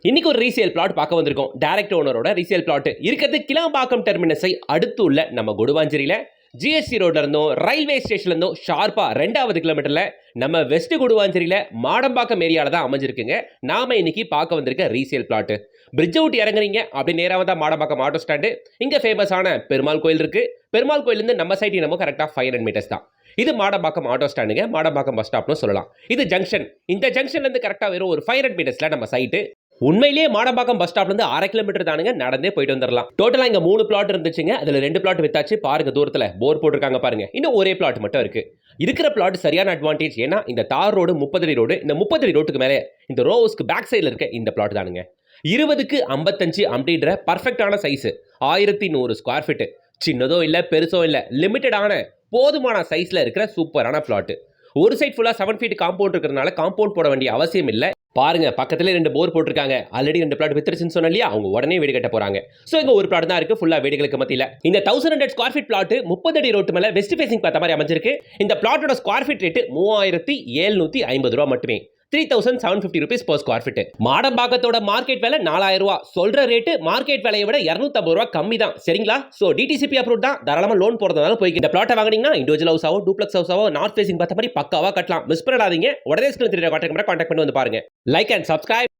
இன்னைக்கு ஒரு resale plot பார்க்க வந்திருக்கோம். டைரக்ட் ஓனரோட ரீசேல் பிளாட் இருக்கிறது கிளாம்பாக்கம் டெர்மினஸை அடுத்து உள்ள நம்ம கொடுவாஞ்சேரியில ஜிஎஸ்டி ரோட்ல இருந்தும் ரயில்வே ஸ்டேஷன்ல இருந்தும் ஷார்ப்பா 2வது கிலோமீட்டர்ல நம்ம வெஸ்ட் கொடுவாஞ்சேரியில மாடம்பாக்கம் ஏரியால தான் அமைஞ்சிருக்குங்க. நாம இன்னைக்கு பார்க்க வந்திருக்க ரீசேல் பிளாட். பிரிட்ஜ் அவுட் இறங்குறீங்க அப்படி நேரா வந்தா மாடம்பாக்கம் ஆட்டோ ஸ்டாண்டு. இங்க ஃபேமஸான பெருமாள் கோயில் இருக்கு. பெருமாள் கோயில இருந்து நம்ம சைட் நம்ம கரெக்டா 500 மீட்டர்ஸ் தான். இது மாடம்பாக்கம் ஆட்டோ ஸ்டாண்டுங்க. மாடம்பாக்கம் பஸ் ஸ்டாப்னு சொல்லலாம். இது ஜங்ஷன். இந்த ஜங்ஷன்ல இருந்து கரெக்டா வெறும் ஒரு 500 மீட்டர்ஸ்ல நம்ம சைட்டு. உண்மையிலேயே மாடம்பாக்கம் பஸ் ஸ்டாப்ல இருந்து 1/2 கிலோமீட்டர் தானுங்க, நடந்தே போயிட்டு வந்துடலாம். டோட்டலா இங்க 3 பிளாட் இருந்துச்சுங்க. அதுல 2 பிளாட் வித்தாச்சு. பாருங்க தூரத்துல போர் போட்டிருக்காங்க பாருங்க. இன்னும் ஒரே பிளாட் மட்டும் இருக்கு. இருக்கிற பிளாட் சரியான அட்வான்டேஜ். ஏன்னா இந்த தார் ரோடு 30 அடி ரோடு. இந்த 30 அடி ரோட்டுக்கு மேலே இந்த ரோ ஹவுஸ்க்கு பேக் சைடுல இருக்க இந்த பிளாட் தானுங்க. 20க்கு 55 அப்படின்ற பர்ஃபெக்டான சைஸ். 1100 square feet. சின்னதோ இல்ல பெருசோ இல்ல, லிமிட்டடான போதுமான சைஸ்ல இருக்கிற சூப்பரான பிளாட். ஒரு சைட் ஃபுல்லா 7 ஃபீட் காம்பவுண்ட் இருக்கிறதுனால காம்பவுண்ட் போட வேண்டிய அவசியம் இல்ல. பாருங்க பக்கத்துல 2 போர் போட்டிருக்காங்க. ஆல்ரெடி 2 பிளாட் வித்துருச்சுன்னு சொன்னா இல்லையா, அவங்க உடனே வீடு கட்ட போறாங்க. சோ இங்க ஒரு பிளாட் தான் இருக்கு ஃபுல்லா வீடுகளுக்கு மத்தியில. இந்த 1100 ஸ்கொயர் ஃபீட் பிளாட் 30 அடி ரோட்டு மேல வெஸ்ட் ஃபேசிங் பார்த்த மாதிரி அமைஞ்சிருக்கு. இந்த பிளாட்டோட ஸ்கொயர் ஃபீட் ரேட் 3750 ரூபாய் மட்டுமே. 3750 rupees per square feet. மாடம்பாக்கத்தோட மார்க்கெட் விலை 4000 ரூபாய். சொல்ற ரேட் மார்க்கெட் விலையை விட 250 ரூபாய் கம்மி தான். சரிங்களா? சோ டிடிசிபி அப்ரூவ் தான். தாராளமா லோன் போறதுனால போய் இந்த பிளாட்டை வாங்குனீங்கன்னா இண்டிவிஜுவல் ஹவுஸாவோ டூப்ளெக்ஸ் ஹவுஸாவோ நார்த் ஃபேசிங் பார்த்த மாதிரி பக்காவா கட்டலாம். மிஸ் பண்ணாதீங்க. உடனே ஸ்கிரீன்ல தெரியற கான்டாக்ட் பண்ணி வந்து பாருங்க. Like and subscribe.